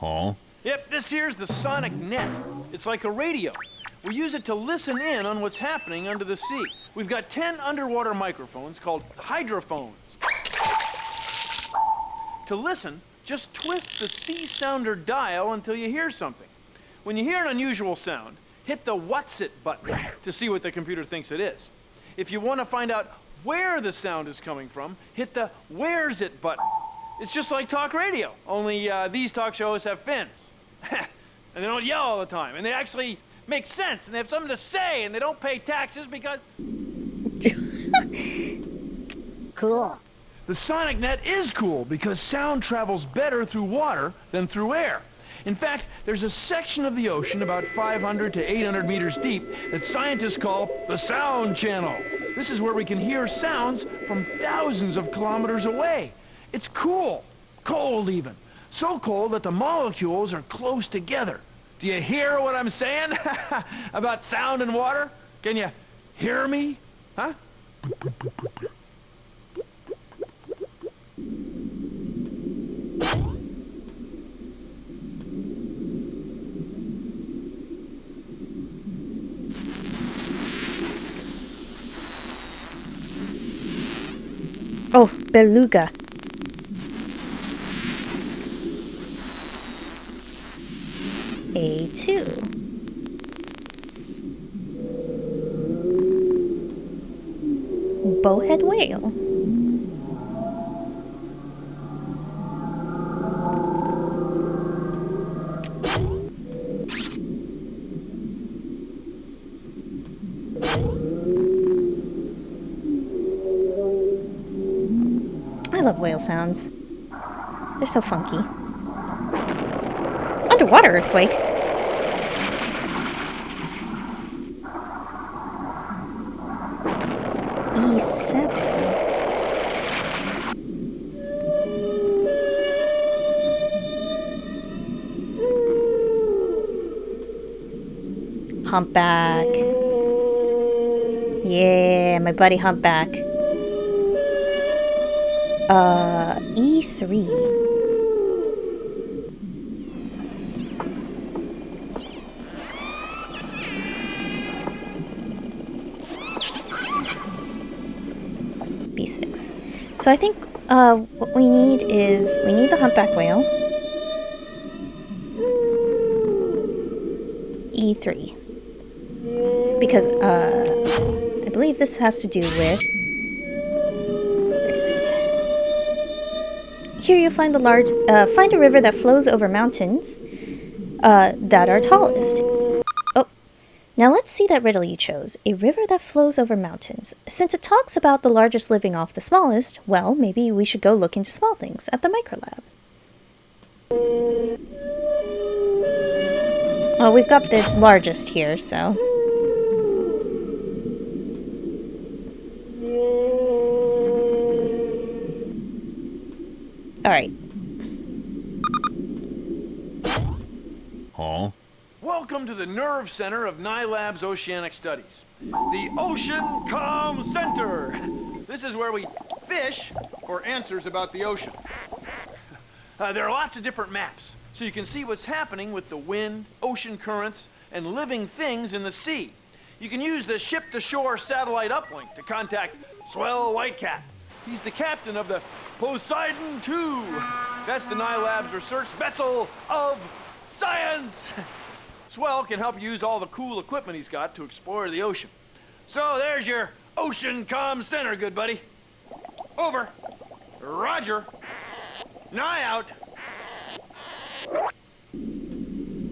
Huh? Yep, this here's the sonic net. It's like a radio. We use it to listen in on what's happening under the sea. We've got 10 underwater microphones called hydrophones. To listen, just twist the sea sounder dial until you hear something. When you hear an unusual sound, hit the "What's it" button to see what the computer thinks it is. If you want to find out where the sound is coming from, hit the "Where's it" button. It's just like talk radio, only these talk shows have fins. And they don't yell all the time, and they actually make sense, and they have something to say, and they don't pay taxes because... Cool. The sonic net is cool because sound travels better through water than through air. In fact, there's a section of the ocean about 500 to 800 meters deep that scientists call the sound channel. This is where we can hear sounds from thousands of kilometers away. It's cool, cold even. So cold that the molecules are close together. Do you hear what I'm saying about sound and water? Can you hear me? Huh? Oh, beluga. A2. Bowhead whale. I love whale sounds. They're so funky. Underwater earthquake. E7. Humpback. Yeah, my buddy Humpback. E3. B6. So I think what we need is we need the humpback whale. E3. Because I believe this has to do with, where is it? Here you'll find find a river that flows over mountains that are tallest. Oh, now let's see that riddle you chose. A river that flows over mountains. Since it talks about the largest living off the smallest, well, maybe we should go look into small things at the microlab. Oh, we've got the largest here, so... Alright. Huh? Welcome to the nerve center of Nye Lab's Oceanic Studies. The Ocean Comm Center. This is where we fish for answers about the ocean. There are lots of different maps, so you can see what's happening with the wind, ocean currents, and living things in the sea. You can use the ship-to-shore satellite uplink to contact Swell Whitecat. He's the captain of the Poseidon II. That's the Nye Lab's research vessel of science. Swell can help you use all the cool equipment he's got to explore the ocean. So there's your Ocean Comm Center, good buddy. Over. Roger. Nye out.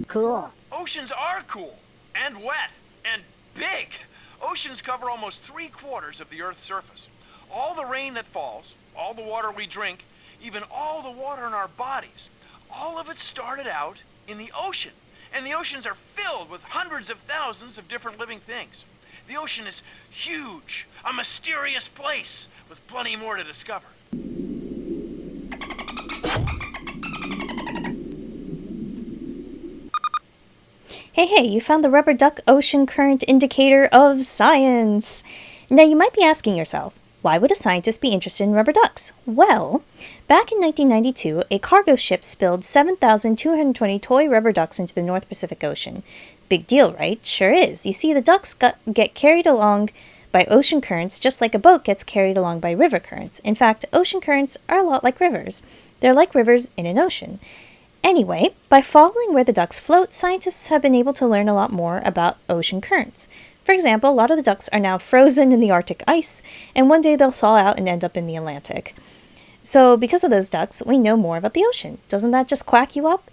Cool. Oceans are cool and wet and big. Oceans cover almost 3/4 of the Earth's surface. All the rain that falls, all the water we drink, even all the water in our bodies, all of it started out in the ocean. And the oceans are filled with hundreds of thousands of different living things. The ocean is huge, a mysterious place with plenty more to discover. Hey, you found the rubber duck ocean current indicator of science. Now you might be asking yourself, Why would a scientist be interested in rubber ducks? Well, back in 1992, a cargo ship spilled 7,220 toy rubber ducks into the North Pacific Ocean. Big deal, right? Sure is. You see, the ducks get carried along by ocean currents just like a boat gets carried along by river currents. In fact, ocean currents are a lot like rivers. They're like rivers in an ocean. Anyway, by following where the ducks float, scientists have been able to learn a lot more about ocean currents. For example, a lot of the ducks are now frozen in the Arctic ice, and one day they'll thaw out and end up in the Atlantic. So, because of those ducks, we know more about the ocean. Doesn't that just quack you up?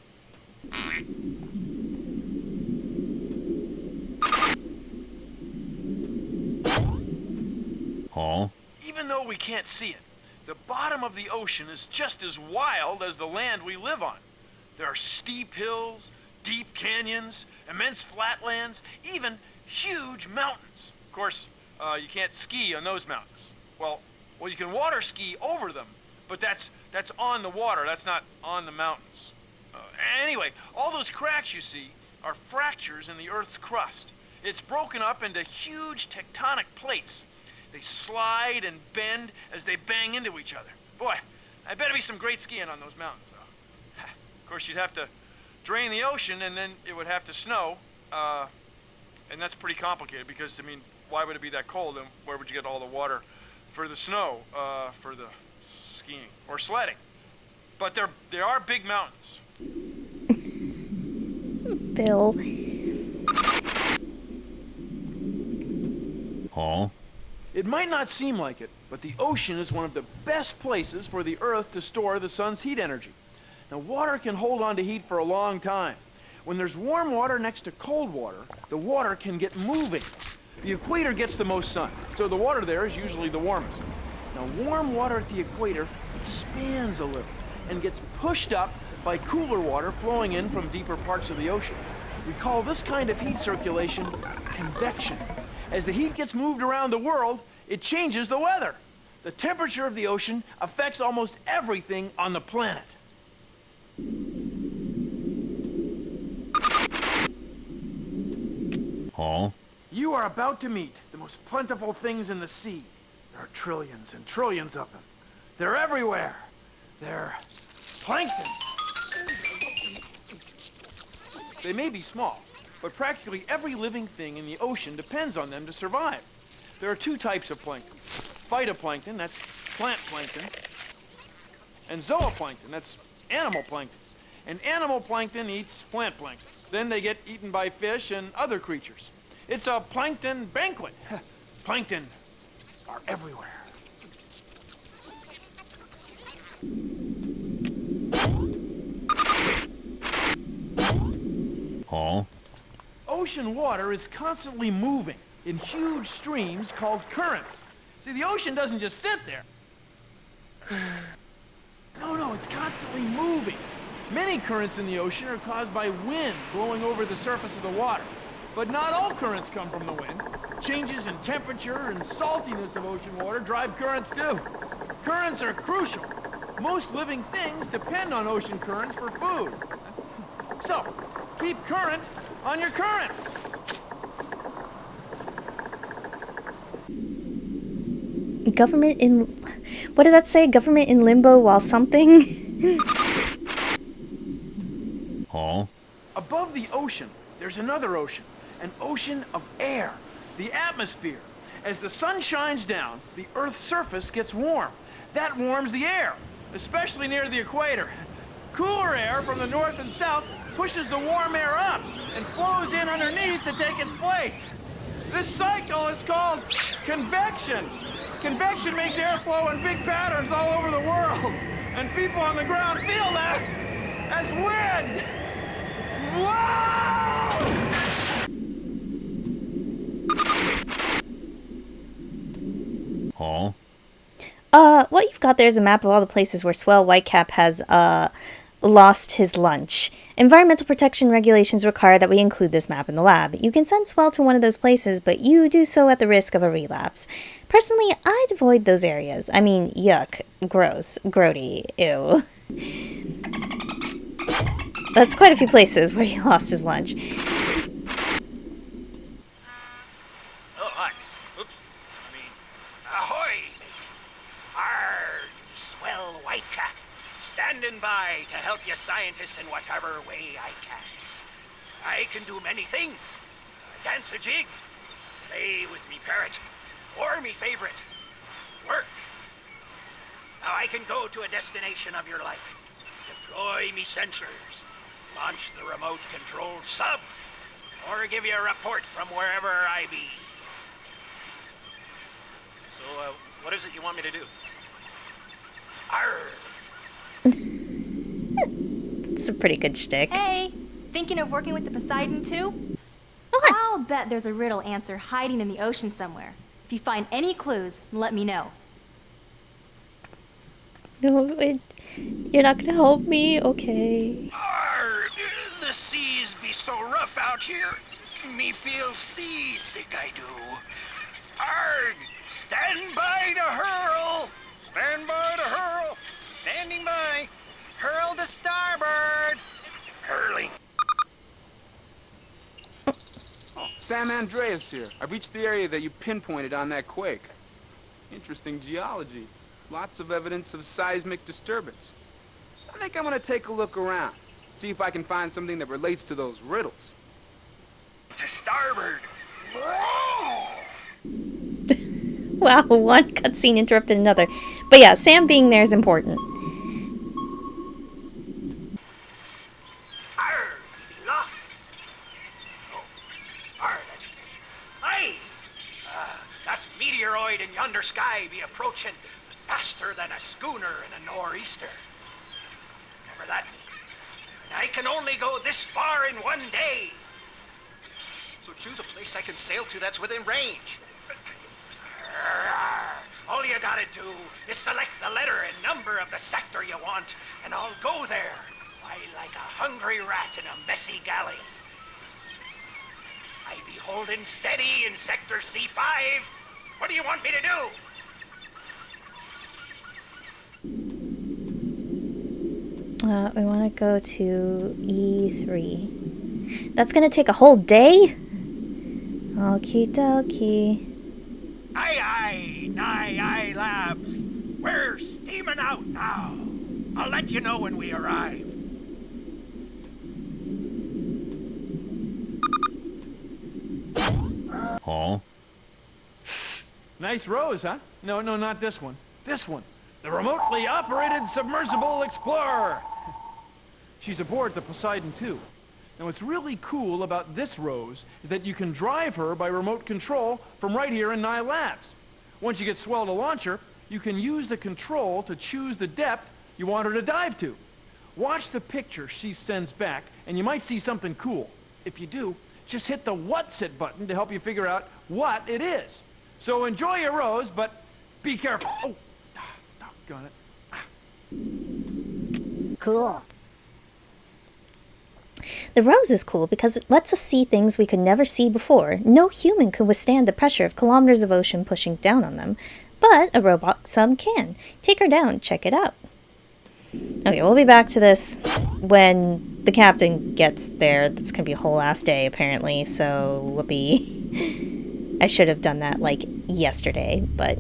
Huh? Even though we can't see it, the bottom of the ocean is just as wild as the land we live on. There are steep hills, deep canyons, immense flatlands, even huge mountains. Of course, you can't ski on those mountains. Well, you can water ski over them, but that's on the water. That's not on the mountains. Anyway, all those cracks you see are fractures in the Earth's crust. It's broken up into huge tectonic plates. They slide and bend as they bang into each other. Boy, I bet it'd be some great skiing on those mountains, though. Of course, you'd have to drain the ocean, and then it would have to snow. And that's pretty complicated because, I mean, why would it be that cold, and where would you get all the water for the snow, for the skiing or sledding? But they are big mountains. Bill. Huh? It might not seem like it, but the ocean is one of the best places for the Earth to store the sun's heat energy. Now, water can hold on to heat for a long time. When there's warm water next to cold water, the water can get moving. The equator gets the most sun, so the water there is usually the warmest. Now, warm water at the equator expands a little and gets pushed up by cooler water flowing in from deeper parts of the ocean. We call this kind of heat circulation convection. As the heat gets moved around the world, it changes the weather. The temperature of the ocean affects almost everything on the planet. Huh? You are about to meet the most plentiful things in the sea. There are trillions and trillions of them. They're everywhere. They're plankton. They may be small, but practically every living thing in the ocean depends on them to survive. There are two types of plankton. Phytoplankton, that's plant plankton, and zooplankton, that's animal plankton. And animal plankton eats plant plankton. Then they get eaten by fish and other creatures. It's a plankton banquet. Plankton are everywhere. Huh? Ocean water is constantly moving in huge streams called currents. See, the ocean doesn't just sit there. No, it's constantly moving. Many currents in the ocean are caused by wind blowing over the surface of the water. But not all currents come from the wind. Changes in temperature and saltiness of ocean water drive currents too. Currents are crucial. Most living things depend on ocean currents for food. So, keep current on your currents. Government in... What did that say? Government in limbo while something? Huh? Above the ocean, there's another ocean. An ocean of air. The atmosphere. As the sun shines down, the Earth's surface gets warm. That warms the air, especially near the equator. Cooler air from the north and south pushes the warm air up and flows in underneath to take its place. This cycle is called convection. Convection makes air flow in big patterns all over the world, and people on the ground feel that as wind. Whoa! Huh? What you've got there is a map of all the places where Swell Whitecap has, lost his lunch. Environmental protection regulations require that we include this map in the lab. You can send Swell to one of those places, but you do so at the risk of a relapse. Personally, I'd avoid those areas. I mean, yuck, gross, grody, ew. That's quite a few places where he lost his lunch. Oh, hi. Oops. Ahoy, mate. standing by to help you scientists in whatever way I can. I can do many things. Dance a jig, play with me parrot, or me favorite, work. Now I can go to a destination of your liking, deploy me sensors, launch the remote-controlled sub, or give you a report from wherever I be. So, what is it you want me to do? Arr! It's a pretty good shtick. Hey, thinking of working with the Poseidon too? Okay. I'll bet there's a riddle answer hiding in the ocean somewhere. If you find any clues, let me know. No, you're not gonna help me? Okay. Arr! The seas be so rough out here. Me feel seasick, I do. Arg! Stand by to hurl! Stand by to hurl! Standing by! Hurl to starboard! Hurling. Sam Andreas here. I've reached the area that you pinpointed on that quake. Interesting geology. Lots of evidence of seismic disturbance. I think I'm gonna take a look around. See if I can find something that relates to those riddles. To starboard! Wow, one cutscene interrupted another. But yeah, Sam being there is important. Arr! Lost! Oh, arr! Aye! That meteoroid in yonder sky be approaching faster than a schooner in a nor'easter. Remember that? And I can only go this far in one day. So choose a place I can sail to that's within range. All you gotta do is select the letter and number of the sector you want, and I'll go there. Why, like a hungry rat in a messy galley. I be holding steady in Sector C5. What do you want me to do? We want to go to E3. That's gonna take a whole day? Okie dokie. Aye, aye, Nye Labs. We're steaming out now. I'll let you know when we arrive. Huh? Nice rose, huh? No, not this one. This one. The remotely operated submersible explorer. She's aboard the Poseidon II. Now, what's really cool about this Rose is that you can drive her by remote control from right here in Nye Labs. Once you get swell to launch her, you can use the control to choose the depth you want her to dive to. Watch the picture she sends back, and you might see something cool. If you do, just hit the What's It button to help you figure out what it is. So enjoy your Rose, but be careful. Oh, doggone it. Cool. The Rose is cool because it lets us see things we could never see before. No human could withstand the pressure of kilometers of ocean pushing down on them, but a robot sub can. Take her down, check it out. Okay, we'll be back to this when the captain gets there. That's gonna be a whole ass day, apparently, so whoopee. I should have done that, like, yesterday, but...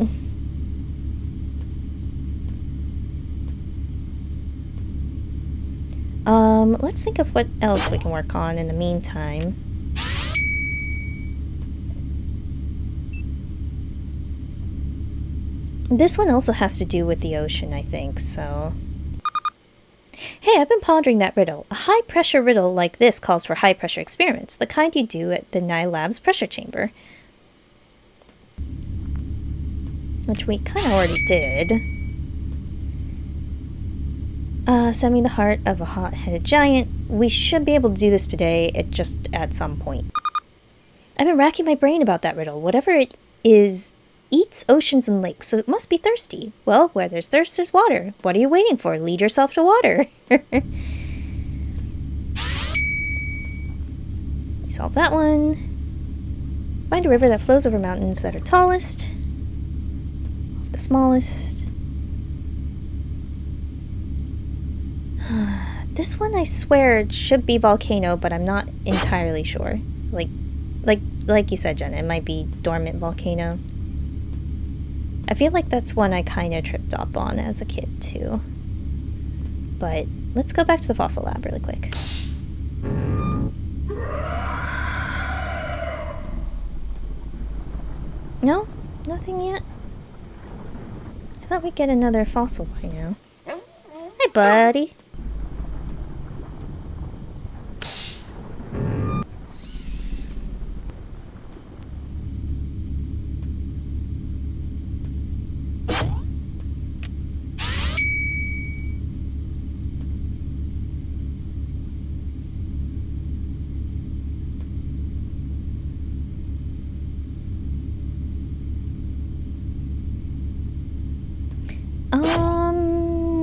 let's think of what else we can work on in the meantime. This one also has to do with the ocean, I think, so... Hey, I've been pondering that riddle. A high-pressure riddle like this calls for high-pressure experiments, the kind you do at the Nye Labs pressure chamber. Which we kind of already did. Sending the heart of a hot-headed giant. We should be able to do this today, at some point. I've been racking my brain about that riddle. Whatever it is, eats oceans and lakes, so it must be thirsty. Well, where there's thirst, there's water. What are you waiting for? Lead yourself to water. We solved that one. Find a river that flows over mountains that are tallest. Off the smallest. This one, I swear, it should be volcano, but I'm not entirely sure. Like you said, Jenna, it might be dormant volcano. I feel like that's one I kind of tripped up on as a kid, too. But let's go back to the fossil lab really quick. No? Nothing yet? I thought we'd get another fossil by now. Hey, buddy.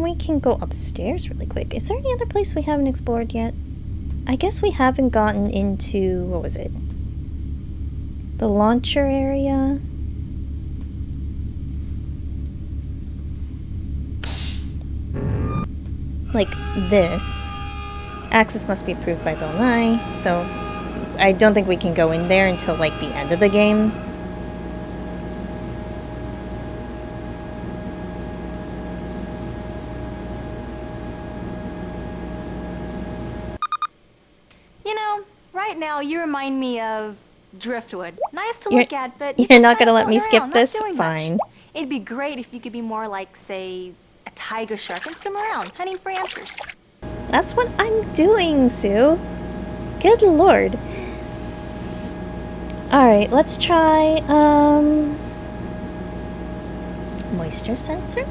We can go upstairs really quick. Is there any other place we haven't explored yet? I guess we haven't gotten into, what was it? The launcher area? Like this. Access must be approved by Bill Nye, so I don't think we can go in there until like the end of the game. Right now, you remind me of driftwood. Nice to look at, but you're not gonna let me skip this? Fine. It'd be great if you could be more like, say, a tiger shark and swim around, hunting for answers. That's what I'm doing, Sue. Good lord. Alright, let's try, moisture sensor?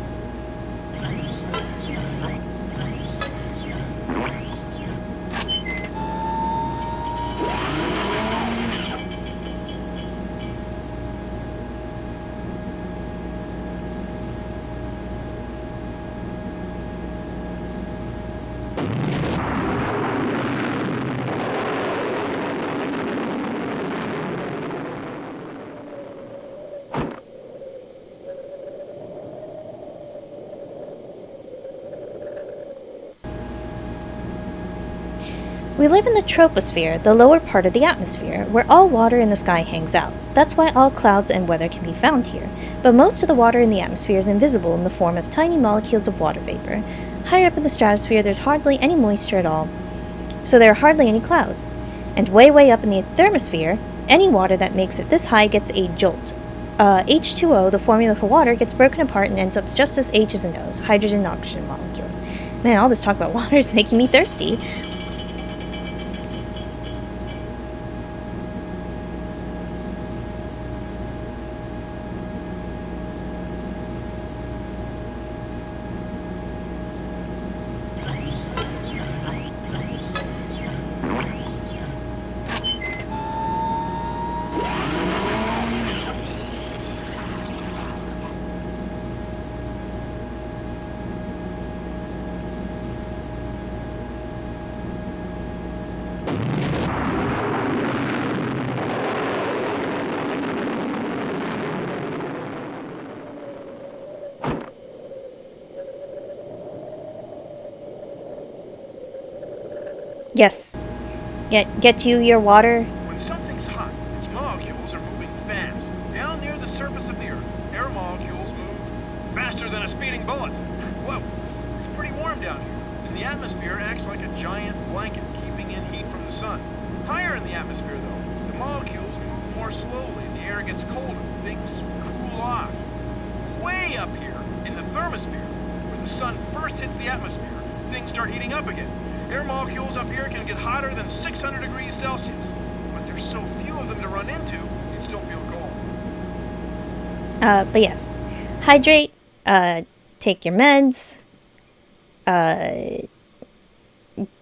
We live in the troposphere, the lower part of the atmosphere, where all water in the sky hangs out. That's why all clouds and weather can be found here. But most of the water in the atmosphere is invisible in the form of tiny molecules of water vapor. Higher up in the stratosphere, there's hardly any moisture at all, so there are hardly any clouds. And way up in the thermosphere, any water that makes it this high gets a jolt. H2O, the formula for water, gets broken apart and ends up just as H's and O's, hydrogen and oxygen molecules. Man, all this talk about water is making me thirsty. Yes. Get you your water. When something's hot, its molecules are moving fast. Down near the surface of the Earth, air molecules move faster than a speeding bullet. Whoa, it's pretty warm down here. And the atmosphere acts like a giant blanket, keeping in heat from the sun. Higher in the atmosphere, though, the molecules move more slowly and the air gets colder. Things cool off. Way up here, in the thermosphere, where the sun first hits the atmosphere, things start heating up again. Air molecules up here can get hotter than 600 degrees Celsius, but there's so few of them to run into, you'd still feel cold. But yes. Hydrate, take your meds,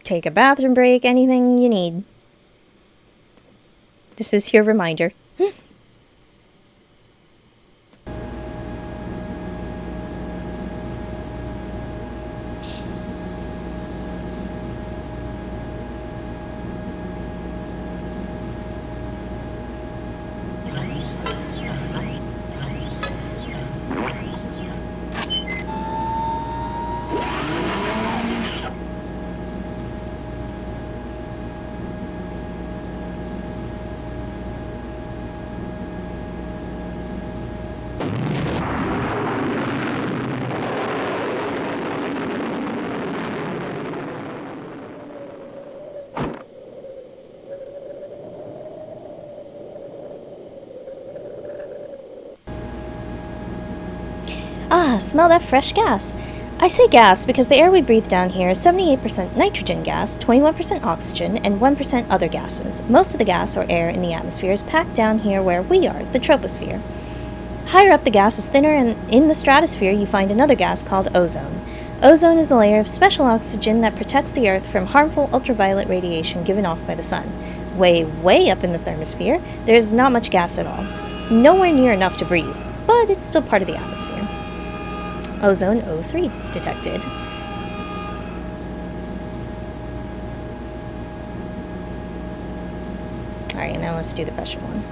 take a bathroom break, anything you need. This is your reminder. Ah, smell that fresh gas. I say gas because the air we breathe down here is 78% nitrogen gas, 21% oxygen, and 1% other gases. Most of the gas or air in the atmosphere is packed down here where we are, the troposphere. Higher up the gas is thinner, and in the stratosphere you find another gas called ozone. Ozone is a layer of special oxygen that protects the Earth from harmful ultraviolet radiation given off by the sun. Way, way up in the thermosphere, there is not much gas at all. Nowhere near enough to breathe, but it's still part of the atmosphere. Ozone O3 detected. Alright, now let's do the pressure one.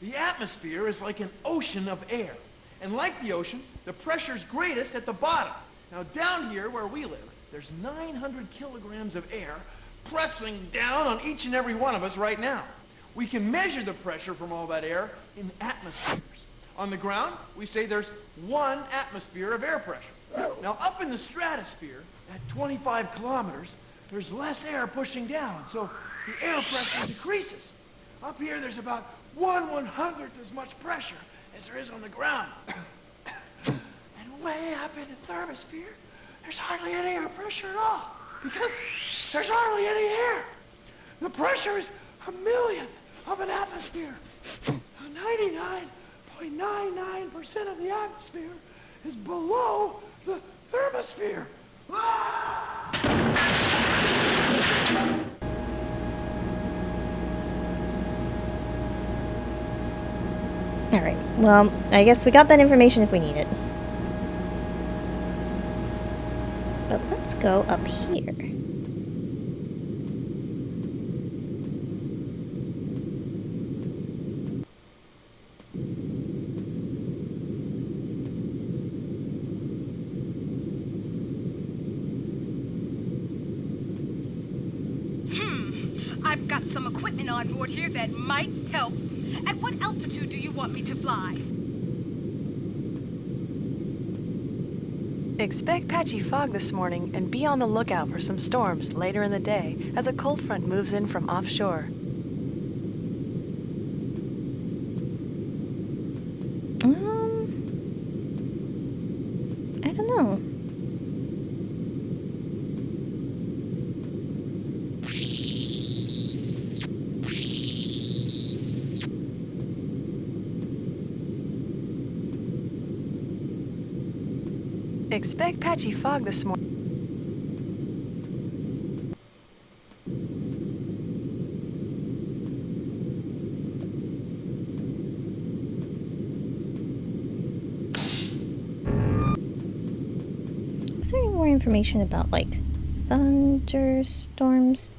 The atmosphere is like an ocean of air. And like the ocean, the pressure's greatest at the bottom. Now down here where we live, there's 900 kilograms of air pressing down on each and every one of us right now. We can measure the pressure from all that air in atmospheres. On the ground, we say there's 1 atmosphere of air pressure. Now up in the stratosphere, at 25 kilometers, there's less air pushing down, so the air pressure decreases. Up here, there's about 1/100th as much pressure as there is on the ground. And way up in the thermosphere, there's hardly any air pressure at all, because there's hardly any air. The pressure is 1/1,000,000th of an atmosphere. 99.99% of the atmosphere is below the thermosphere. Alright, well, I guess we got that information if we need it. But let's go up here. I've got some equipment on board here that might help. At what altitude do you want me to fly? Expect patchy fog this morning and be on the lookout for some storms later in the day as a cold front moves in from offshore. I don't know. Expect patchy fog this morning. Is there any more information about, like, thunderstorms?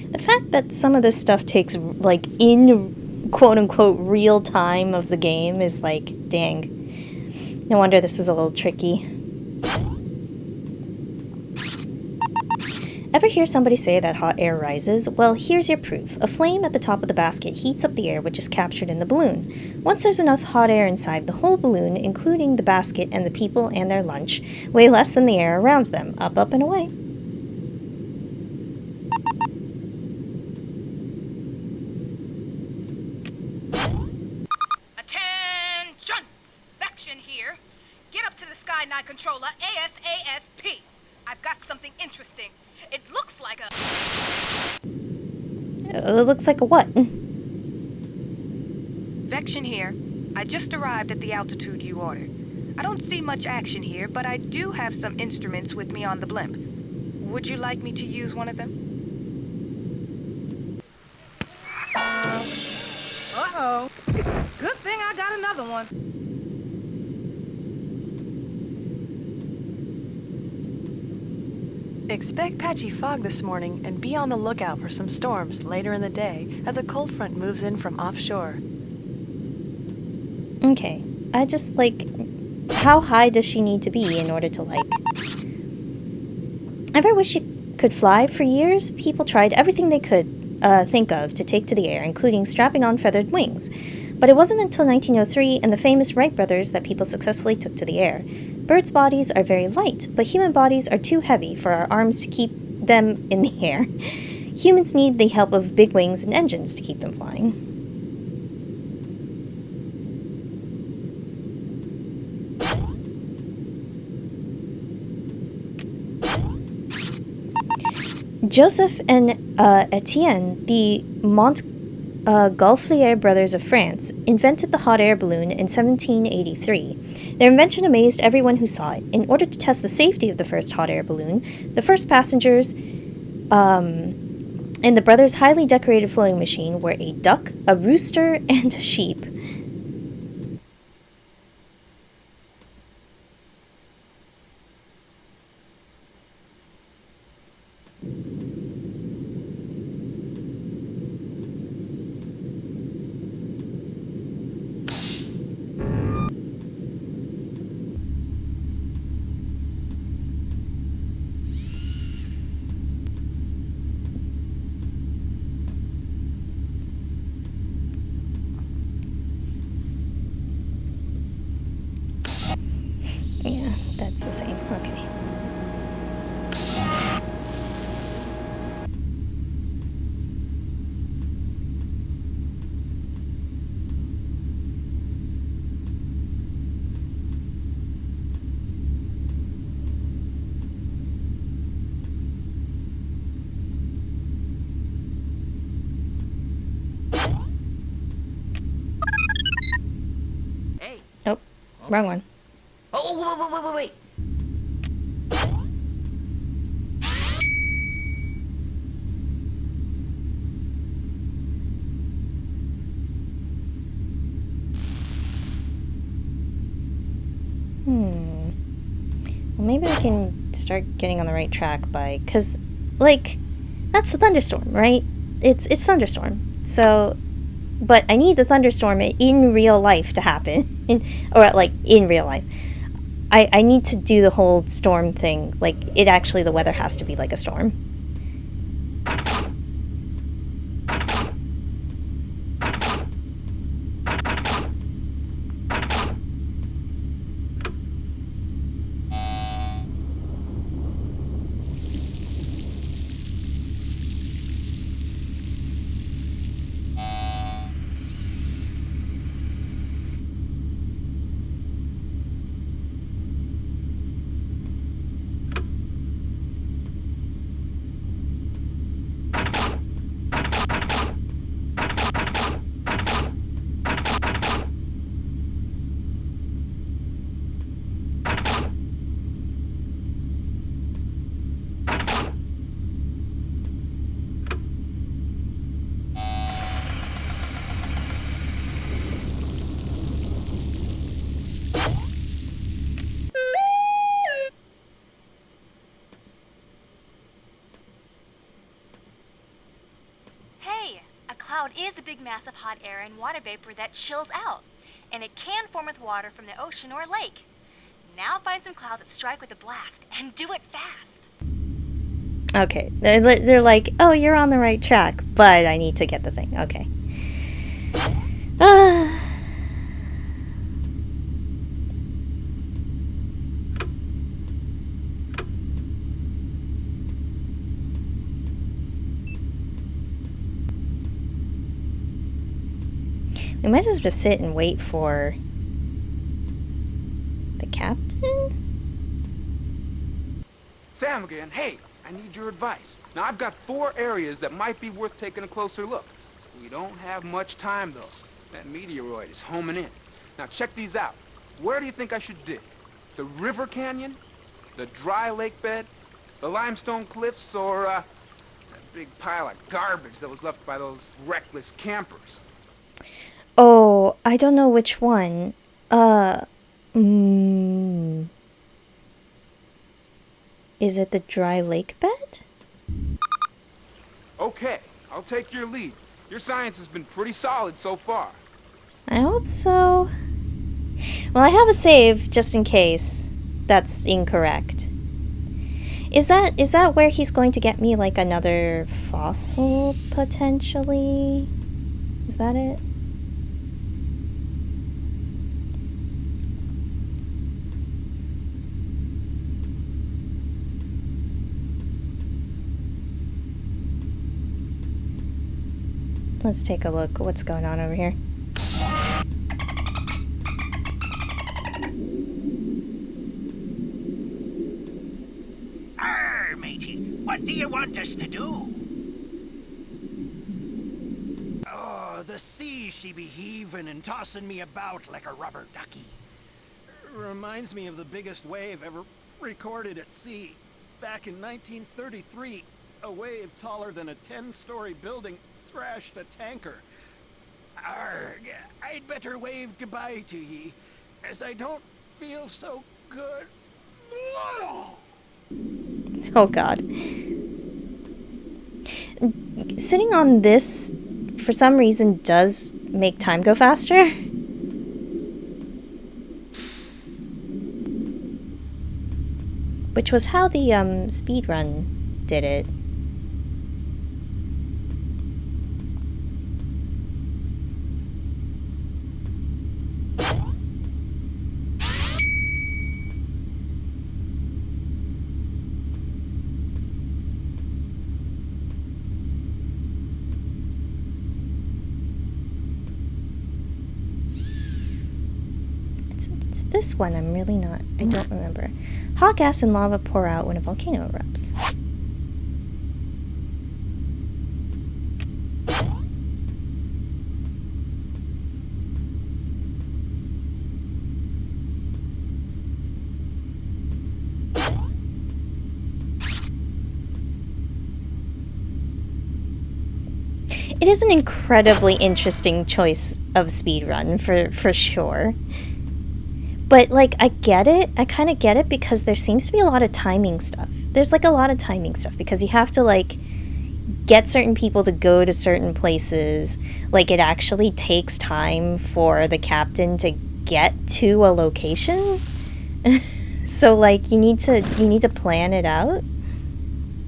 The fact that some of this stuff takes, like, in quote-unquote real time of the game is like, dang. No wonder this is a little tricky. Ever hear somebody say that hot air rises? Well, here's your proof. A flame at the top of the basket heats up the air which is captured in the balloon. Once there's enough hot air inside, the whole balloon, including the basket and the people and their lunch, weigh less than the air around them. Up, up, and away. Here. Get up to the Sky 9 controller ASASP. I've got something interesting. It looks like a... It looks like a what? Vection here. I just arrived at the altitude you ordered. I don't see much action here, but I do have some instruments with me on the blimp. Would you like me to use one of them? Uh-oh. Good thing I got another one. Expect patchy fog this morning and be on the lookout for some storms later in the day as a cold front moves in from offshore. Okay. I just, like... How high does she need to be in order to, like... Ever wish you could fly? For years, people tried everything they could think of to take to the air, including strapping on feathered wings. But it wasn't until 1903 and the famous Wright brothers that people successfully took to the air. Birds' bodies are very light, but human bodies are too heavy for our arms to keep them in the air. Humans need the help of big wings and engines to keep them flying. Joseph and Etienne, the Montgolfier brothers of France, invented the hot air balloon in 1783. Their invention amazed everyone who saw it. In order to test the safety of the first hot air balloon, the first passengers in the brothers' highly decorated floating machine were a duck, a rooster, and a sheep. Yeah, that's the same. Okay. Hey. Oh, wrong one. Oh, wait. Well, maybe we can start getting on the right track by... Because, like, that's the thunderstorm, right? It's thunderstorm. So... But I need the thunderstorm in real life to happen. Or, like, in real life. I need to do the whole storm thing. Like, it actually, the weather has to be like a storm. Hey, a cloud is a big mass of hot air and water vapor that chills out, and it can form with water from the ocean or lake. Now find some clouds that strike with a blast, and do it fast. Okay, they're like, oh, you're on the right track, but I need to get the thing. Okay. We might just have to sit and wait for the captain? Sam again. Hey, I need your advice. Now, I've got 4 areas that might be worth taking a closer look. We don't have much time, though. That meteoroid is homing in. Now, check these out. Where do you think I should dig? The river canyon? The dry lake bed? The limestone cliffs? Or, that big pile of garbage that was left by those reckless campers? Oh, I don't know which one. Mm, is it the dry lake bed? Okay, I'll take your lead. Your science has been pretty solid so far. I hope so. Well, I have a save just in case that's incorrect. Is that where he's going to get me like another fossil potentially? Is that it? Let's take a look. What's going on over here? Arr, matey, what do you want us to do? Oh, the sea she be heaving and tossing me about like a rubber ducky. Reminds me of the biggest wave ever recorded at sea. Back in 1933, a wave taller than a 10-story building thrashed a tanker. Arg, I'd better wave goodbye to ye, as I don't feel so good. Oh god. Sitting on this, for some reason, does make time go faster. Which was how the speedrun did it. It's this one I'm really not... I don't remember. Hot gas and lava pour out when a volcano erupts. It is an incredibly interesting choice of speedrun, for sure. But, like, I get it. I kind of get it because there seems to be a lot of timing stuff. There's, like, a lot of timing stuff because you have to, like, get certain people to go to certain places. Like, it actually takes time for the captain to get to a location. So, like, you need to plan it out,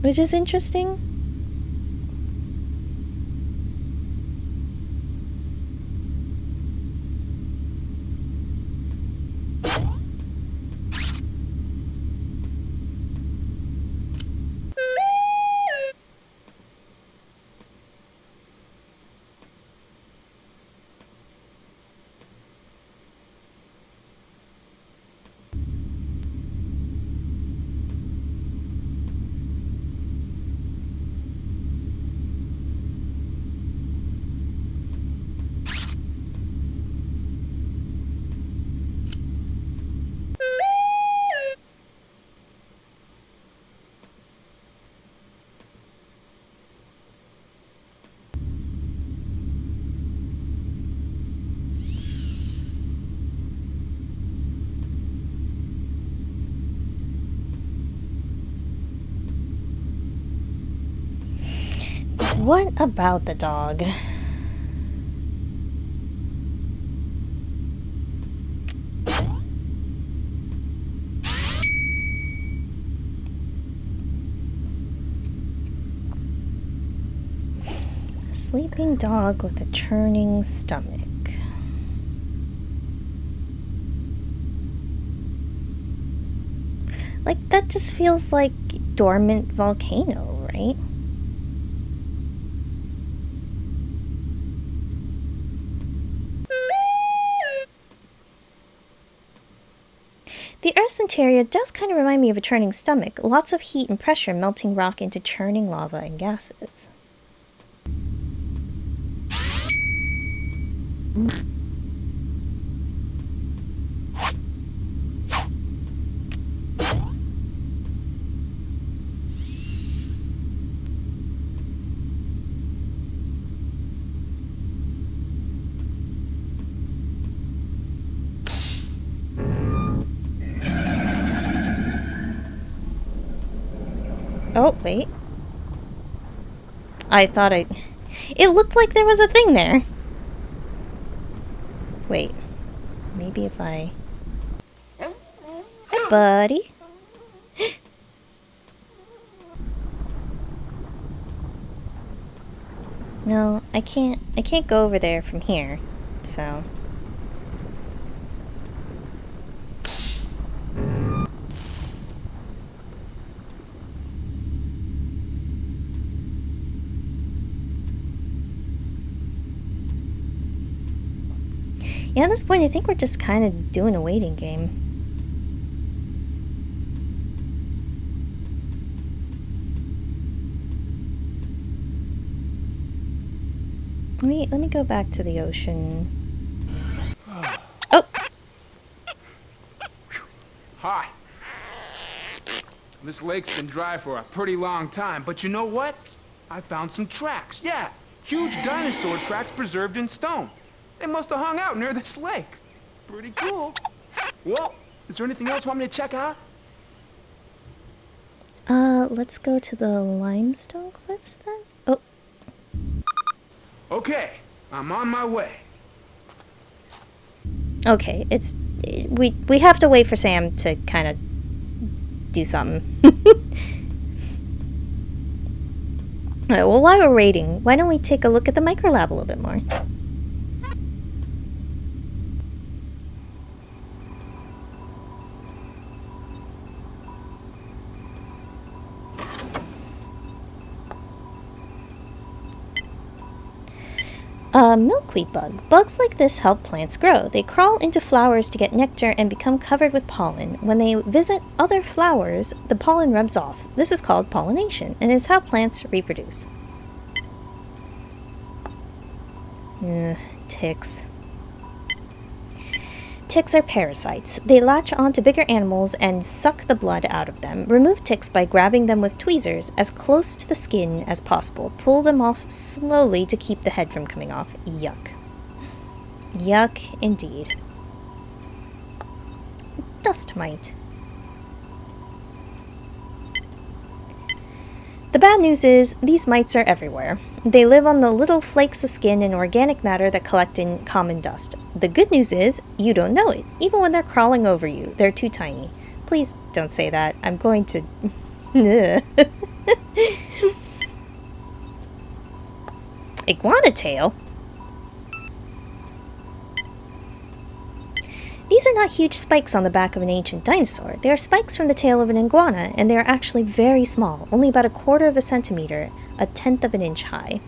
which is interesting. What about the dog? A sleeping dog with a churning stomach. Like, that just feels like dormant volcano, right? The fluorescent area does kind of remind me of a churning stomach. Lots of heat and pressure melting rock into churning lava and gases. Oh, wait. I thought it looked like there was a thing there. Wait. Maybe if I... Hi, buddy. No, I can't go over there from here. So... Yeah, at this point, I think we're just kind of doing a waiting game. Let me go back to the ocean. Oh! Hi. This lake's been dry for a pretty long time, but you know what? I found some tracks. Yeah, huge dinosaur tracks preserved in stone. They must have hung out near this lake. Pretty cool. Well, is there anything else you want me to check out? Let's go to the limestone cliffs then? Oh. Okay, I'm on my way. Okay, we have to wait for Sam to kind of do something. Alright, well, while we're waiting, why don't we take a look at the microlab a little bit more? Milkweed bug. Bugs like this help plants grow. They crawl into flowers to get nectar and become covered with pollen. When they visit other flowers, the pollen rubs off. This is called pollination, and is how plants reproduce. Ticks. Ticks are parasites. They latch onto bigger animals and suck the blood out of them. Remove ticks by grabbing them with tweezers as close to the skin as possible. Pull them off slowly to keep the head from coming off. Yuck. Yuck indeed. Dust mite. The bad news is, these mites are everywhere. They live on the little flakes of skin and organic matter that collect in common dust. The good news is, you don't know it. Even when they're crawling over you, they're too tiny. Please don't say that. I'm going to... Iguana tail? These are not huge spikes on the back of an ancient dinosaur. They are spikes from the tail of an iguana, and they are actually very small, only about 1/4 of a centimeter, 1/10 of an inch high.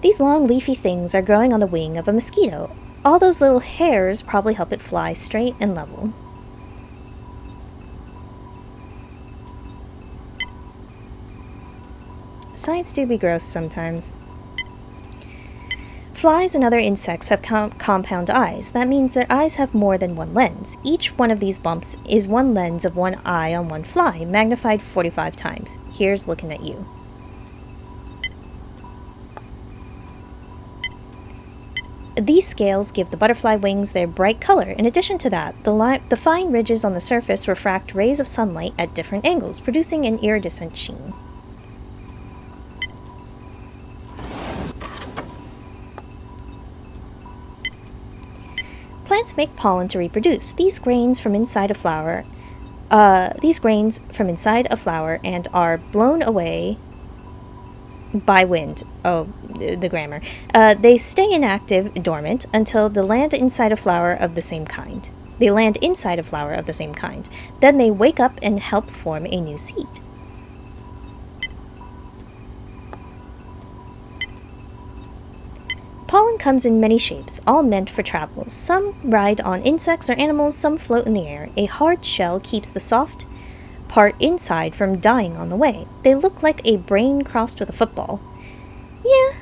These long leafy things are growing on the wing of a mosquito. All those little hairs probably help it fly straight and level. Science do be gross sometimes. Flies and other insects have compound eyes. That means their eyes have more than one lens. Each one of these bumps is one lens of one eye on one fly, magnified 45 times. Here's looking at you. These scales give the butterfly wings their bright color. In addition to that, the fine ridges on the surface refract rays of sunlight at different angles, producing an iridescent sheen. Plants make pollen to reproduce. These grains from inside a flower and are blown away by wind. Oh, the grammar. They stay inactive, dormant, until they land inside a flower of the same kind. Then they wake up and help form a new seed. comes in many shapes, all meant for travel. Some ride on insects or animals, some float in the air. A hard shell keeps the soft part inside from dying on the way. They look like a brain crossed with a football. Yeah.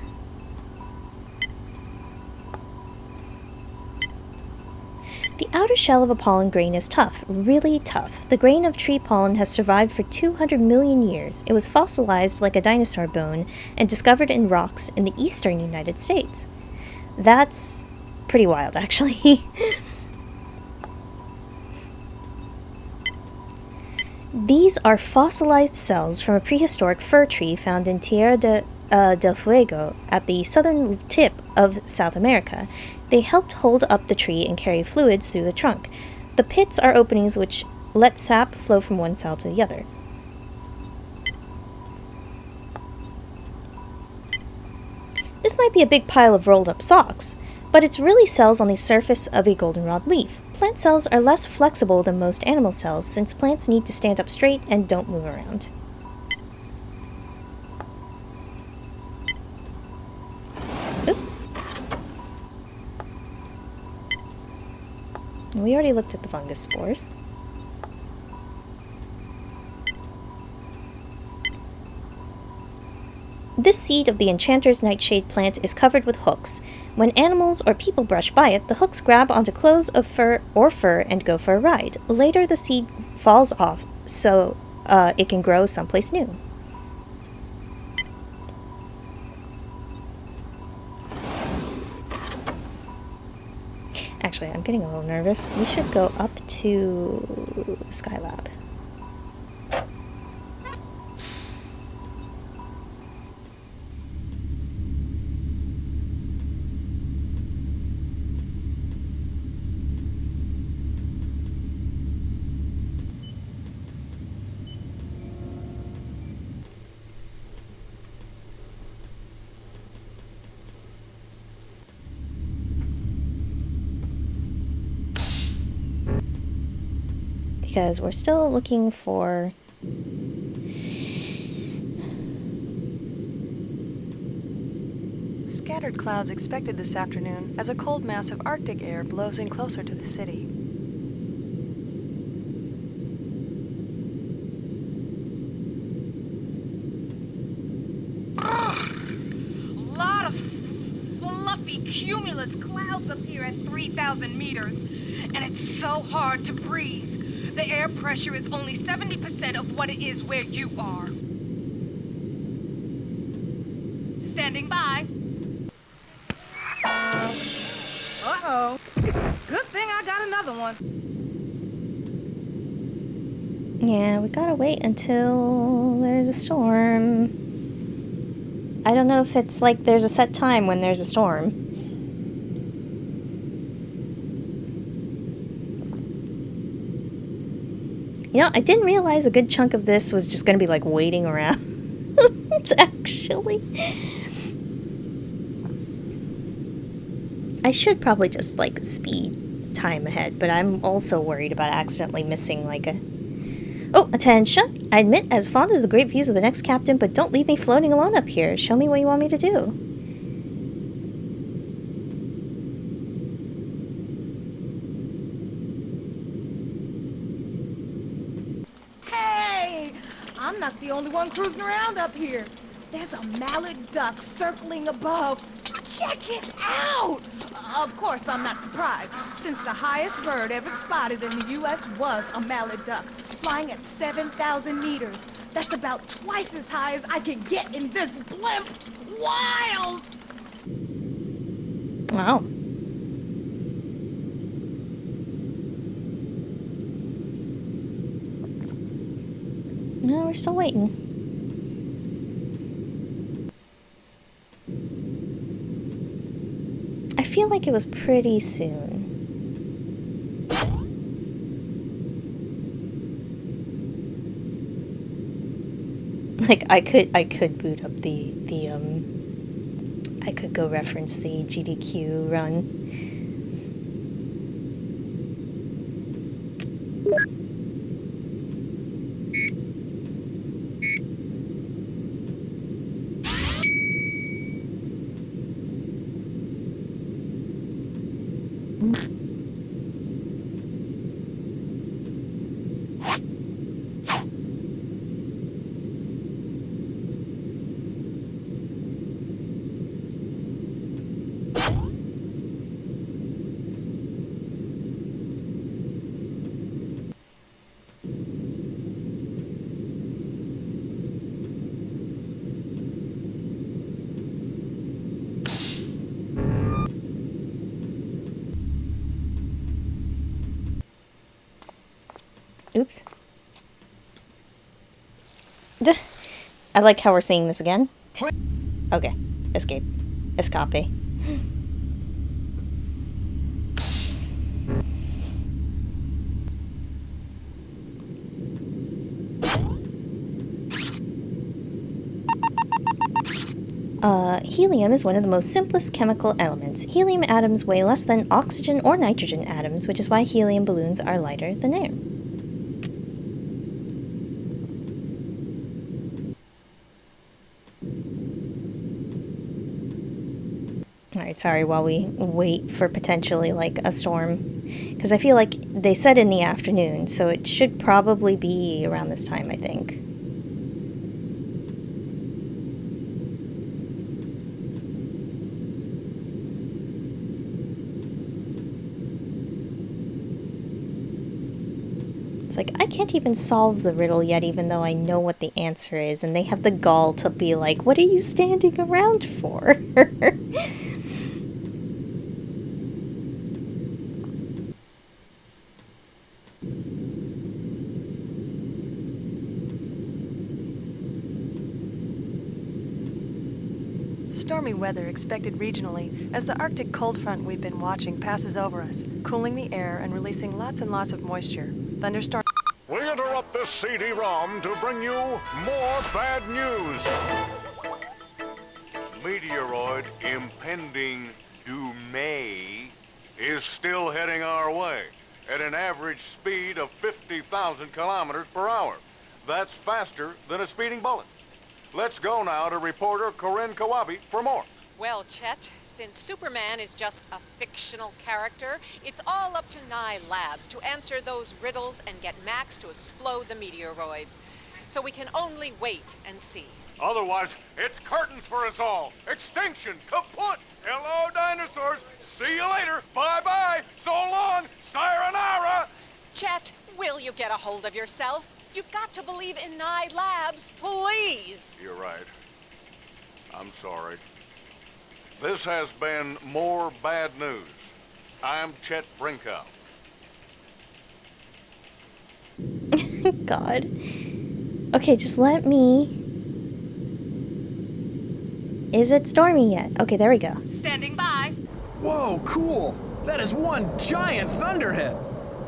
The outer shell of a pollen grain is tough, really tough. The grain of tree pollen has survived for 200 million years. It was fossilized like a dinosaur bone and discovered in rocks in the eastern United States. That's pretty wild, actually. These are fossilized cells from a prehistoric fir tree found in Tierra del Fuego at the southern tip of South America. They helped hold up the tree and carry fluids through the trunk. The pits are openings which let sap flow from one cell to the other. This might be a big pile of rolled up socks, but it's really cells on the surface of a goldenrod leaf. Plant cells are less flexible than most animal cells since plants need to stand up straight and don't move around. Oops. We already looked at the fungus spores. This seed of the enchanter's nightshade plant is covered with hooks. When animals or people brush by it, the hooks grab onto clothes of fur and go for a ride. Later, the seed falls off so it can grow someplace new. Actually, I'm getting a little nervous. We should go up to the Skylab. Because we're still looking for Scattered clouds expected this afternoon as a cold mass of Arctic air blows in closer to the city. A lot of fluffy cumulus clouds up here at 3,000 meters. And it's so hard to breathe. The air pressure is only 70% of what it is where you are. Standing by. Uh-oh. Good thing I got another one. Yeah, we gotta wait until there's a storm. I don't know if it's like there's a set time when there's a storm. You know, I didn't realize a good chunk of this was just gonna be like waiting around. Actually. I should probably just like speed time ahead, but I'm also worried about accidentally missing like a... Oh, attention! I admit as fond of the great views of the next captain, but don't leave me floating alone up here. Show me what you want me to do. Hey! I'm not the only one cruising around up here. There's a mallard duck circling above. Check it out! Of course, I'm not surprised, since the highest bird ever spotted in the U.S. was a mallard duck, flying at 7,000 meters. That's about twice as high as I can get in this blimp. Wild! Wow. No, we're still waiting. I feel like it was pretty soon. Like I could boot up I could go reference the GDQ run. I like how we're seeing this again. Okay. Escape. Escape. Helium is one of the most simplest chemical elements. Helium atoms weigh less than oxygen or nitrogen atoms, which is why helium balloons are lighter than air. Alright, sorry, while we wait for potentially, like, a storm. Because I feel like they said in the afternoon, so it should probably be around this time, I think. It's like, I can't even solve the riddle yet, even though I know what the answer is, and they have the gall to be like, what are you standing around for? Stormy weather expected regionally as the Arctic cold front we've been watching passes over us, cooling the air and releasing lots and lots of moisture. Thunderstorm. We interrupt this CD-ROM to bring you more bad news. Meteoroid impending doom is still heading our way at an average speed of 50,000 kilometers per hour. That's faster than a speeding bullet. Let's go now to reporter Corinne Kawabe for more. Well, Chet, since Superman is just a fictional character, it's all up to Nye Labs to answer those riddles and get Max to explode the meteoroid. So we can only wait and see. Otherwise, it's curtains for us all. Extinction, kaput. Hello, dinosaurs. See you later. Bye-bye. So long. Sayonara. Chet, will you get a hold of yourself? You've got to believe in Nye Labs, please. You're right. I'm sorry. This has been more bad news. I'm Chet Brinkow. God. Okay, just let me... Is it stormy yet? Okay, there we go. Standing by. Whoa, cool! That is one giant thunderhead!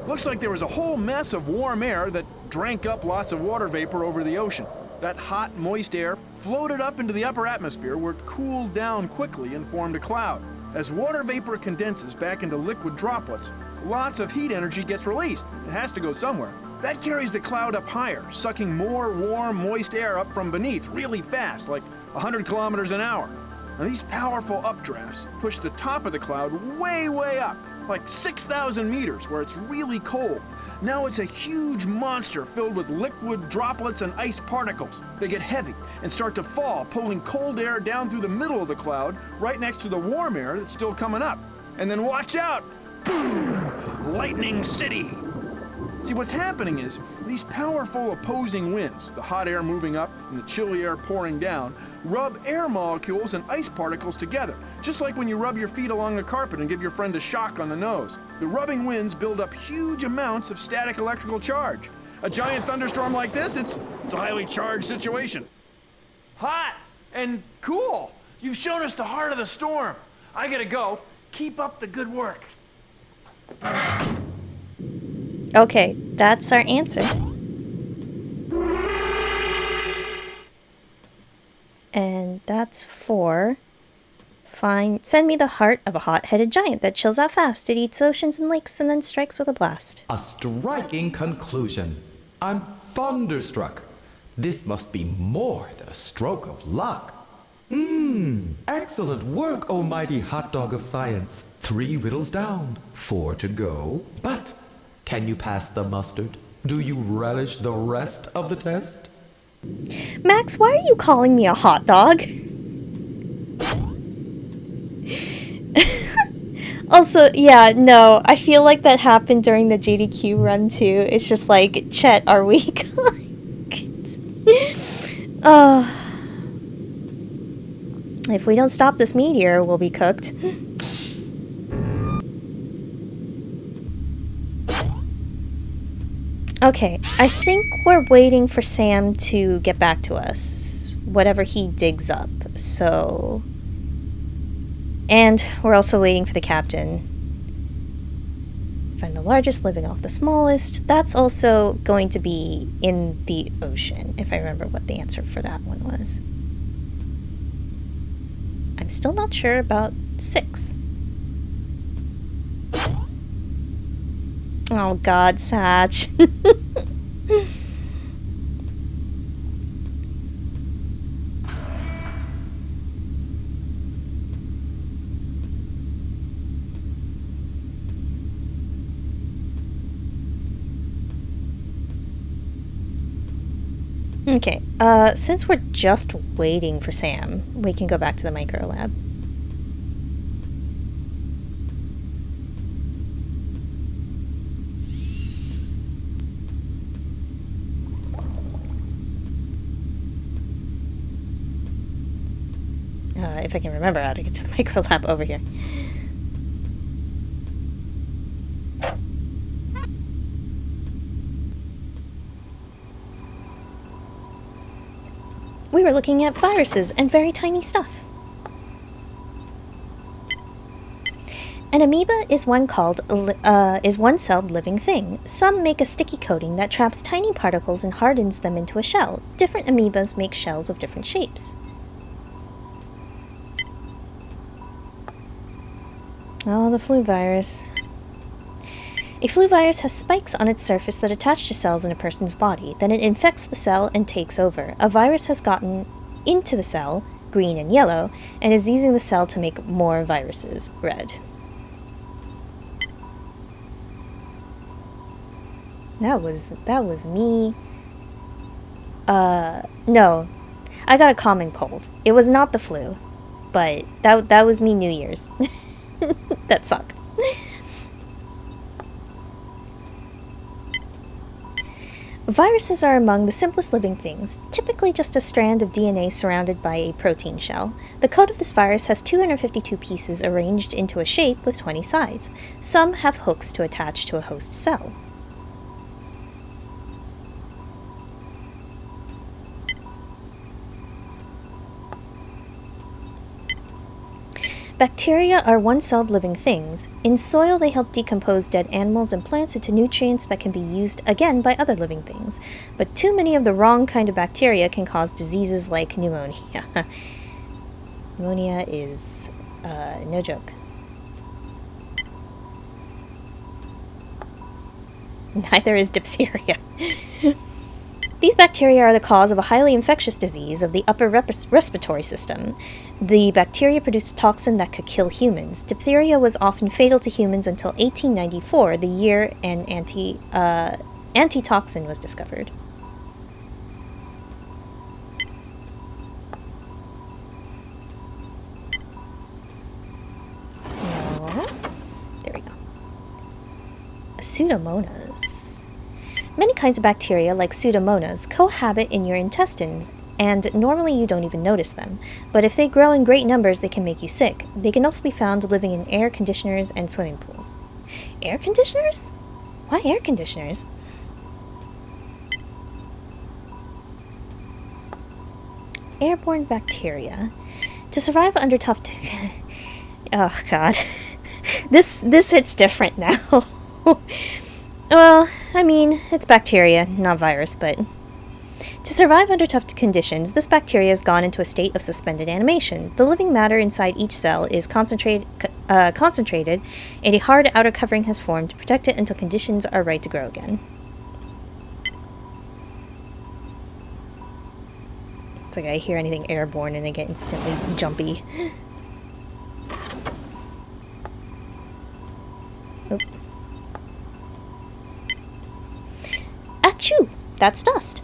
Looks like there was a whole mess of warm air that drank up lots of water vapor over the ocean. That hot, moist air floated up into the upper atmosphere where it cooled down quickly and formed a cloud. As water vapor condenses back into liquid droplets, lots of heat energy gets released. It has to go somewhere. That carries the cloud up higher, sucking more warm, moist air up from beneath really fast, like 100 kilometers an hour. Now these powerful updrafts push the top of the cloud way, way up, like 6,000 meters, where it's really cold. Now it's a huge monster filled with liquid droplets and ice particles. They get heavy and start to fall, pulling cold air down through the middle of the cloud, right next to the warm air that's still coming up. And then watch out! Boom! Lightning City! See, what's happening is these powerful opposing winds, the hot air moving up and the chilly air pouring down, rub air molecules and ice particles together, just like when you rub your feet along a carpet and give your friend a shock on the nose. The rubbing winds build up huge amounts of static electrical charge. A giant thunderstorm like this, it's a highly charged situation. Hot and cool. You've shown us the heart of the storm. I gotta go. Keep up the good work. Okay, that's our answer. And that's for... Send me the heart of a hot-headed giant that chills out fast. It eats oceans and lakes and then strikes with a blast. A striking conclusion. I'm thunderstruck. This must be more than a stroke of luck. Excellent work, oh mighty hot dog of science. 3 riddles down, 4 to go. But can you pass the mustard? Do you relish the rest of the test? Max, why are you calling me a hot dog? Also, yeah, no, I feel like that happened during the GDQ run too. It's just like, Chet, are we cooked? If we don't stop this meteor, we'll be cooked. Okay, I think we're waiting for Sam to get back to us, whatever he digs up, so... And we're also waiting for the captain. Find the largest, living off the smallest. That's also going to be in the ocean, if I remember what the answer for that one was. I'm still not sure about 6. Oh god, Satch. Okay, since we're just waiting for Sam, we can go back to the micro lab. If I can remember how to get to the micro lab over here. We were looking at viruses and very tiny stuff. An amoeba is one-celled living thing. Some make a sticky coating that traps tiny particles and hardens them into a shell. Different amoebas make shells of different shapes. Oh, the flu virus. A flu virus has spikes on its surface that attach to cells in a person's body. Then it infects the cell and takes over. A virus has gotten into the cell, green and yellow, and is using the cell to make more viruses, red. That was me. No. I got a common cold. It was not the flu, but that was me New Year's. That sucked. Viruses are among the simplest living things, typically just a strand of DNA surrounded by a protein shell. The code of this virus has 252 pieces arranged into a shape with 20 sides. Some have hooks to attach to a host cell. Bacteria are one-celled living things. In soil, they help decompose dead animals and plants into nutrients that can be used again by other living things. But too many of the wrong kind of bacteria can cause diseases like pneumonia. Pneumonia is no joke. Neither is diphtheria. These bacteria are the cause of a highly infectious disease of the upper respiratory system. The bacteria produce a toxin that could kill humans. Diphtheria was often fatal to humans until 1894, the year an antitoxin was discovered. No. There we go. Pseudomonas. Many kinds of bacteria, like Pseudomonas, cohabit in your intestines, and normally you don't even notice them. But if they grow in great numbers, they can make you sick. They can also be found living in air conditioners and swimming pools. Air conditioners? Why air conditioners? Airborne bacteria. To survive under tough... Oh, God. This hits different now. Well, I mean, it's bacteria, not virus, but... To survive under tough conditions, this bacteria has gone into a state of suspended animation. The living matter inside each cell is concentrated, and a hard outer covering has formed to protect it until conditions are right to grow again. It's like I hear anything airborne and I get instantly jumpy. Oop. Achoo! That's dust.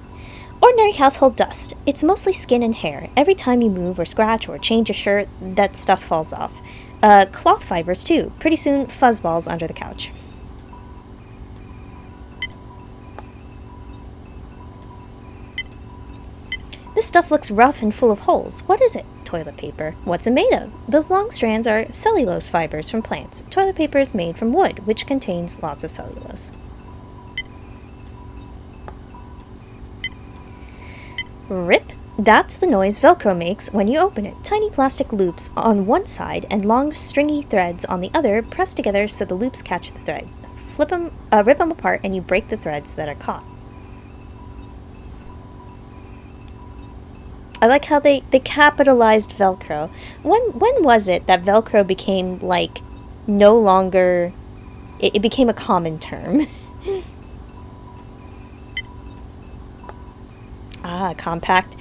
Ordinary household dust. It's mostly skin and hair. Every time you move or scratch or change your shirt, that stuff falls off. Cloth fibers, too. Pretty soon, fuzzballs under the couch. This stuff looks rough and full of holes. What is it? Toilet paper. What's it made of? Those long strands are cellulose fibers from plants. Toilet paper is made from wood, which contains lots of cellulose. Rip. That's the noise Velcro makes when you open it. Tiny plastic loops on one side and long stringy threads on the other press together so the loops catch the threads. Rip them apart and you break the threads that are caught. I like how they capitalized Velcro. When was it that Velcro became, like, no longer... It became a common term. Ah, compact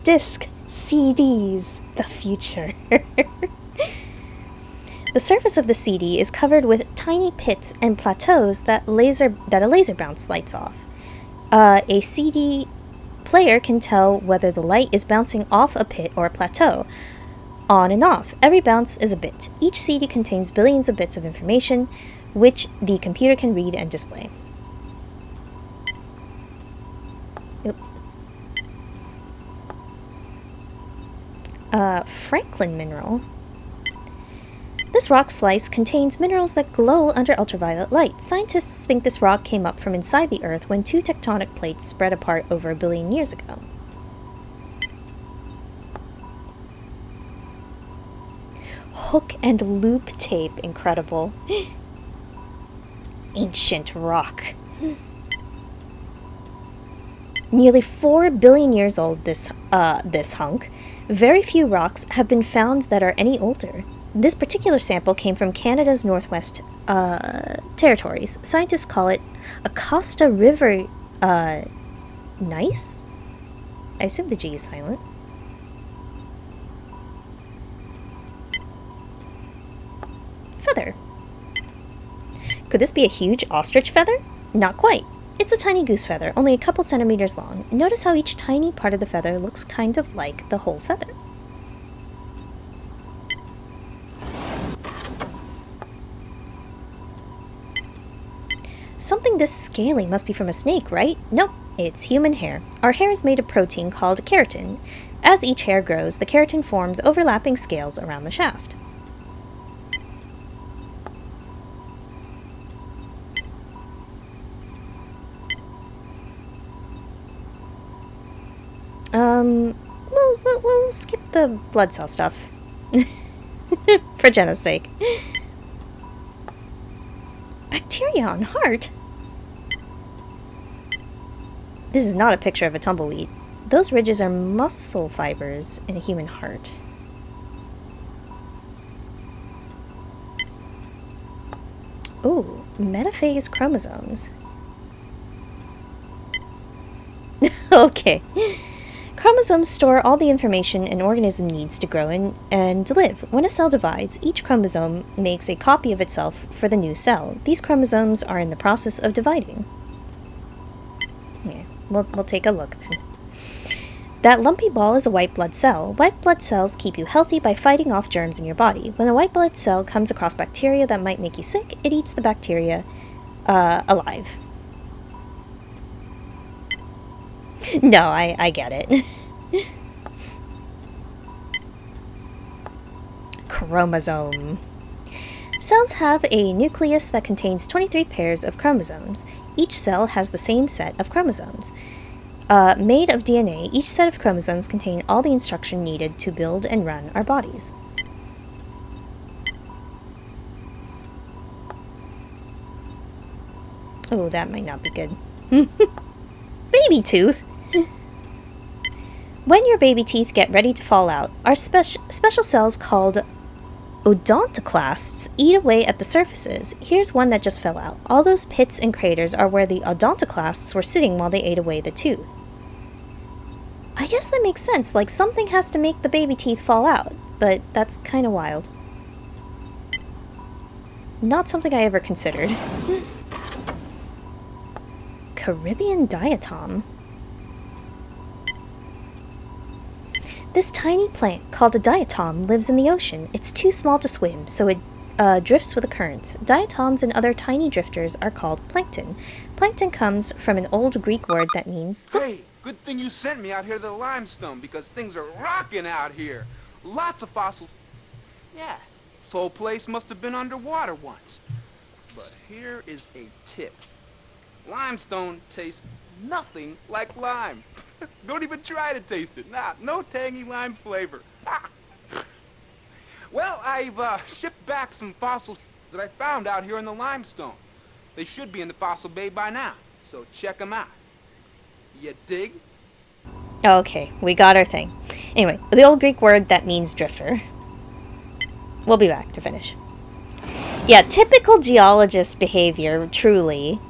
disc, CDs, the future. The surface of the CD is covered with tiny pits and plateaus that a laser bounce lights off. A CD player can tell whether the light is bouncing off a pit or a plateau, on and off. Every bounce is a bit. Each CD contains billions of bits of information, which the computer can read and display. Franklin mineral. This rock slice contains minerals that glow under ultraviolet light. Scientists think this rock came up from inside the Earth when two tectonic plates spread apart over 1 billion years ago. Hook and loop tape, incredible. Ancient rock. Nearly 4 billion years old, this hunk. Very few rocks have been found that are any older. This particular sample came from Canada's Northwest territories. Scientists call it a Costa River gneiss? I assume the G is silent. Feather. Could this be a huge ostrich feather? Not quite. It's a tiny goose feather, only a couple centimeters long. Notice how each tiny part of the feather looks kind of like the whole feather. Something this scaly must be from a snake, right? Nope, it's human hair. Our hair is made of protein called keratin. As each hair grows, the keratin forms overlapping scales around the shaft. We'll skip the blood cell stuff. For Jenna's sake. Bacteria on heart? This is not a picture of a tumbleweed. Those ridges are muscle fibers in a human heart. Ooh, metaphase chromosomes. Okay. Chromosomes store all the information an organism needs to grow and to live. When a cell divides, each chromosome makes a copy of itself for the new cell. These chromosomes are in the process of dividing. Yeah, we'll take a look then. That lumpy ball is a white blood cell. White blood cells keep you healthy by fighting off germs in your body. When a white blood cell comes across bacteria that might make you sick, it eats the bacteria alive. No, I get it. Chromosome. Cells have a nucleus that contains 23 pairs of chromosomes. Each cell has the same set of chromosomes. Made of DNA, each set of chromosomes contain all the instruction needed to build and run our bodies. Oh, that might not be good. Baby tooth? When your baby teeth get ready to fall out, our special cells called odontoclasts eat away at the surfaces. Here's one that just fell out. All those pits and craters are where the odontoclasts were sitting while they ate away the tooth. I guess that makes sense, like something has to make the baby teeth fall out, but that's kind of wild. Not something I ever considered. Caribbean diatom. This tiny plant, called a diatom, lives in the ocean. It's too small to swim, so it drifts with the currents. Diatoms and other tiny drifters are called plankton. Plankton comes from an old Greek word that means... Hey, good thing you sent me out here to the limestone, because things are rocking out here. Lots of fossils. Yeah, this whole place must have been underwater once. But here is a tip. Limestone tastes nothing like lime. Don't even try to taste it. Nah, no tangy lime flavor. Well, I've shipped back some fossils that I found out here in the limestone. They should be in the fossil bay by now, so check them out. You dig? Okay, we got our thing. Anyway, the old Greek word that means drifter. We'll be back to finish. Yeah, typical geologist behavior, truly.